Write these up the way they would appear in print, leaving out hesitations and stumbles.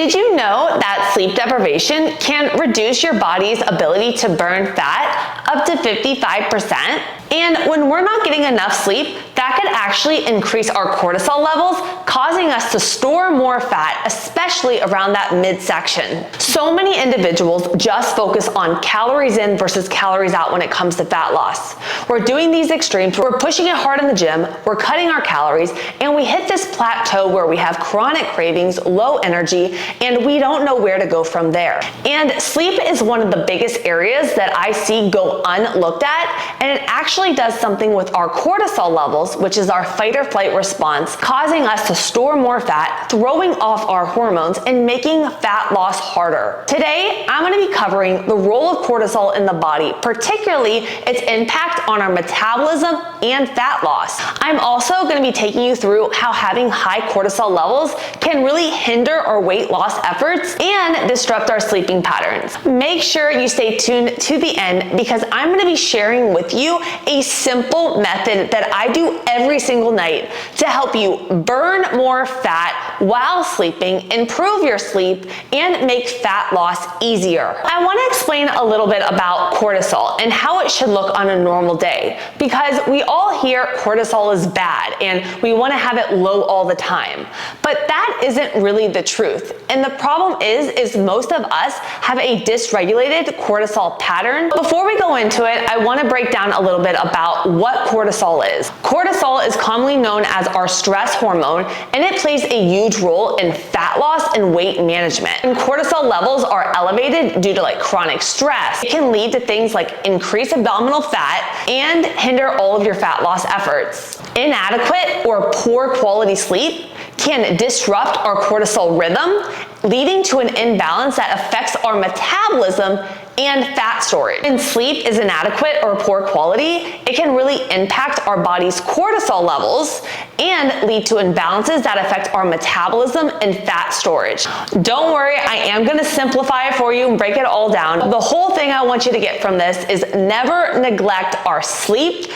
Did you know that sleep deprivation can reduce your body's ability to burn fat up to 55%? And when we're not getting enough sleep, that could actually increase our cortisol levels, causing us to store more fat, especially around that midsection. So many individuals just focus on calories in versus calories out when it comes to fat loss. We're doing these extremes, we're pushing it hard in the gym, we're cutting our calories, and we hit this plateau where we have chronic cravings, low energy, and we don't know where to go from there. And sleep is one of the biggest areas that I see go unlooked at, and it actually does something with our cortisol levels, which is our fight or flight response, causing us to store more fat, throwing off our hormones, and making fat loss harder. Today, I'm going to be covering the role of cortisol in the body, particularly its impact on our metabolism and fat loss. I'm also going to be taking you through how having high cortisol levels can really hinder our weight loss efforts and disrupt our sleeping patterns. Make sure you stay tuned to the end because I'm going to be sharing with you a simple method that I do every single night to help you burn more fat while sleeping, improve your sleep, and make fat loss easier. I want to explain a little bit about cortisol and how it should look on a normal day, because we all hear cortisol is bad and we want to have it low all the time, but that isn't really the truth. And the problem is most of us have a dysregulated cortisol pattern. Before we go into it, I want to break down a little bit about what cortisol is. Cortisol is commonly known as our stress hormone, and it plays a huge role in fat loss and weight management. When cortisol levels are elevated due to chronic stress, it can lead to things like increased abdominal fat and hinder all of your fat loss efforts. Inadequate or poor quality sleep can disrupt our cortisol rhythm, leading to an imbalance that affects our metabolism and fat storage. When sleep is inadequate or poor quality, it can really impact our body's cortisol levels and lead to imbalances that affect our metabolism and fat storage. Don't worry, I am going to simplify it for you and break it all down. The whole thing I want you to get from this is never neglect our sleep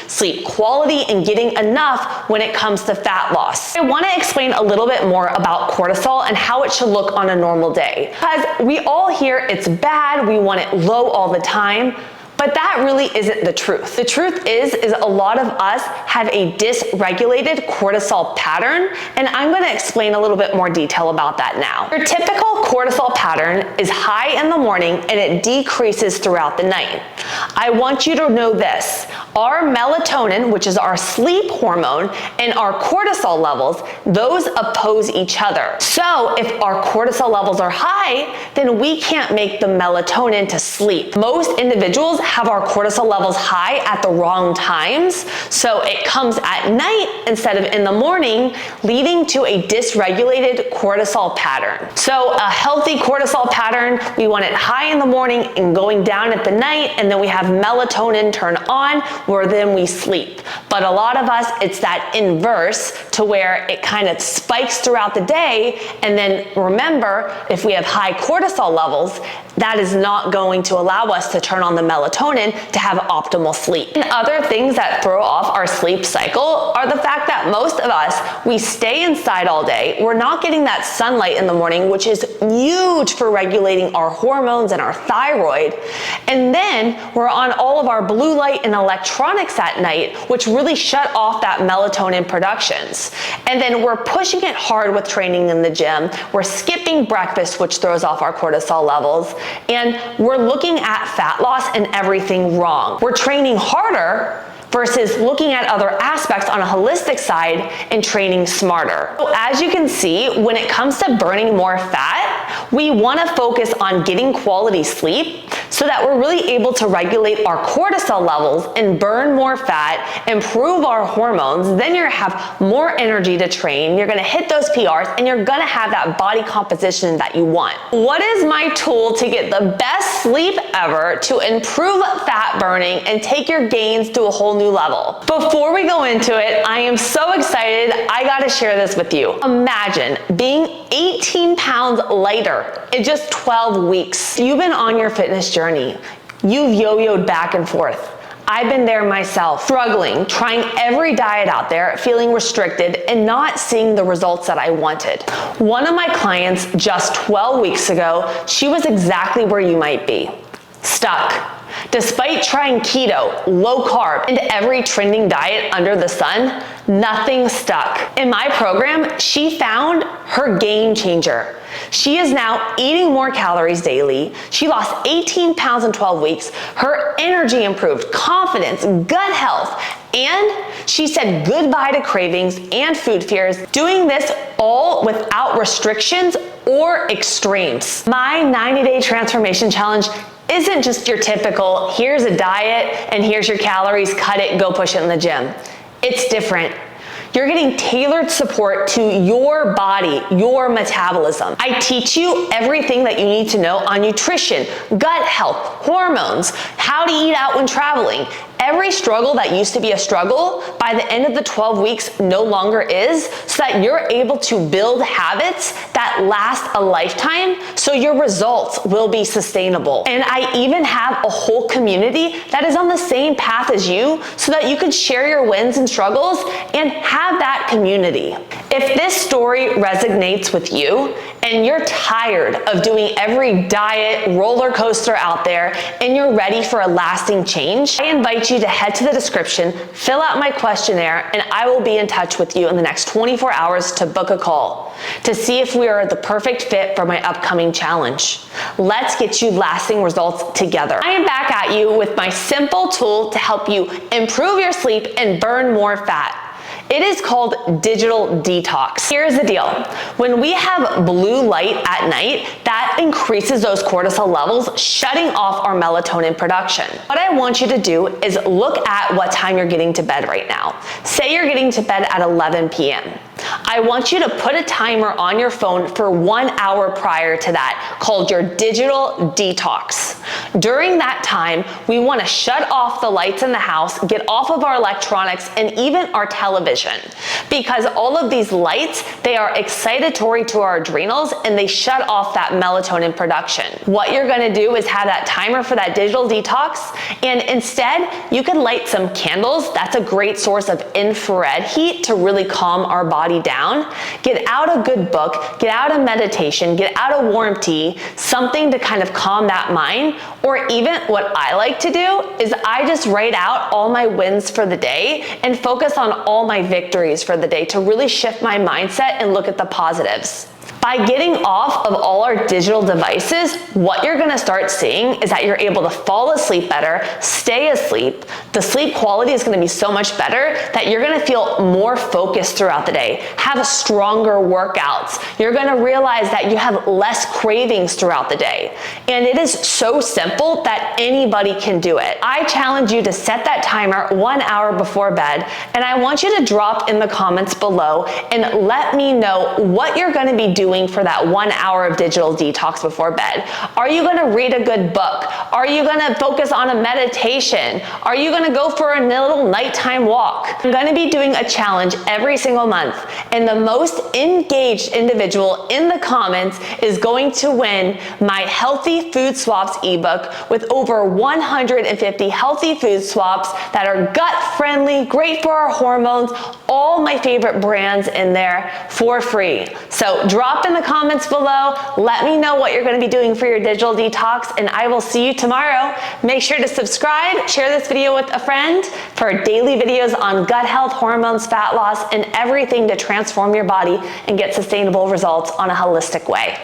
quality, and getting enough when it comes to fat loss. I want to explain a little bit more about cortisol and how it should look on a normal day, because we all hear it's bad, we want it low all the time, but that really isn't the truth. The truth is a lot of us have a dysregulated cortisol pattern, and I'm going to explain a little bit more detail about that now. Your typical cortisol pattern is high in the morning and it decreases throughout the night. I want you to know this. Our melatonin, which is our sleep hormone, and our cortisol levels, those oppose each other. So if our cortisol levels are high, then we can't make the melatonin to sleep. Most individuals have our cortisol levels high at the wrong times, so it comes at night instead of in the morning, leading to a dysregulated cortisol pattern. So a healthy cortisol pattern, we want it high in the morning and going down at the night, and then we have melatonin turn on where then we sleep. But a lot of us, it's that inverse to where it kind of spikes throughout the day, and then remember, if we have high cortisol levels, that is not going to allow us to turn on the melatonin to have optimal sleep. And other things that throw off our sleep cycle are the fact that most of us, we stay inside all day. We're not getting that sunlight in the morning, which is huge for regulating our hormones and our thyroid. And then we're on all of our blue light and electronics at night, which really shut off that melatonin productions. And then we're pushing it hard with training in the gym. We're skipping breakfast, which throws off our cortisol levels. And we're looking at fat loss and everything wrong. We're training harder versus looking at other aspects on a holistic side and training smarter. So as you can see, when it comes to burning more fat, we want to focus on getting quality sleep so that we're really able to regulate our cortisol levels and burn more fat, improve our hormones. Then you're gonna have more energy to train, you're gonna hit those PRs, and you're gonna have that body composition that you want. What is my tool to get the best sleep ever to improve fat burning and take your gains to a whole new level? Before we go into it, I am so excited. I gotta share this with you. Imagine being 18 pounds lighter in just 12 weeks. You've been on your fitness journey. You've yo-yoed back and forth. I've been there myself, struggling, trying every diet out there, feeling restricted, and not seeing the results that I wanted. One of my clients just 12 weeks ago, she was exactly where you might be, stuck. Despite trying keto, low carb, and every trending diet under the sun, nothing stuck. In my program, she found her game changer. She is now eating more calories daily. She lost 18 pounds in 12 weeks. Her energy improved, confidence, gut health, and she said goodbye to cravings and food fears, doing this all without restrictions or extremes. My 90-day transformation challenge isn't just your typical, here's a diet and here's your calories, cut it, go push it in the gym. It's different. You're getting tailored support to your body, your metabolism. I teach you everything that you need to know on nutrition, gut health, hormones, how to eat out when traveling. Every struggle that used to be a struggle, by the end of the 12 weeks no longer is, so that you're able to build habits that last a lifetime, so your results will be sustainable. And I even have a whole community that is on the same path as you, so that you can share your wins and struggles and have that community. If this story resonates with you, and you're tired of doing every diet roller coaster out there, and you're ready for a lasting change, I invite you to head to the description, fill out my questionnaire, and I will be in touch with you in the next 24 hours to book a call to see if we are the perfect fit for my upcoming challenge. Let's get you lasting results together. I am back at you with my simple tool to help you improve your sleep and burn more fat. It is called digital detox. Here's the deal. When we have blue light at night, that increases those cortisol levels, shutting off our melatonin production. What I want you to do is look at what time you're getting to bed right now. Say you're getting to bed at 11 p.m. I want you to put a timer on your phone for 1 hour prior to that, called your digital detox. During that time, we want to shut off the lights in the house, get off of our electronics, and even our television. Because all of these lights, they are excitatory to our adrenals, and they shut off that melatonin production. What you're going to do is have that timer for that digital detox, and instead, you can light some candles. That's a great source of infrared heat to really calm our body down. Get out a good book, get out a meditation, get out a warm tea, something to kind of calm that mind. Or even what I like to do is I just write out all my wins for the day and focus on all my victories for the day to really shift my mindset and look at the positives. By getting off of all our digital devices, what you're gonna start seeing is that you're able to fall asleep better, stay asleep. The sleep quality is gonna be so much better that you're gonna feel more focused throughout the day, have stronger workouts. You're gonna realize that you have less cravings throughout the day. And it is so simple that anybody can do it. I challenge you to set that timer 1 hour before bed, and I want you to drop in the comments below and let me know what you're gonna be doing for that 1 hour of digital detox before bed. Are you gonna read a good book? Are you gonna focus on a meditation? Are you gonna go for a little nighttime walk? I'm gonna be doing a challenge every single month, and the most engaged individual in the comments is going to win my Healthy Food Swaps ebook with over 150 healthy food swaps that are gut friendly, great for our hormones, all my favorite brands in there for free. So drop in the comments below, let me know what you're going to be doing for your digital detox, and I will see you tomorrow. Make sure to subscribe, share this video with a friend for daily videos on gut health, hormones, fat loss, and everything to transform your body and get sustainable results on a holistic way.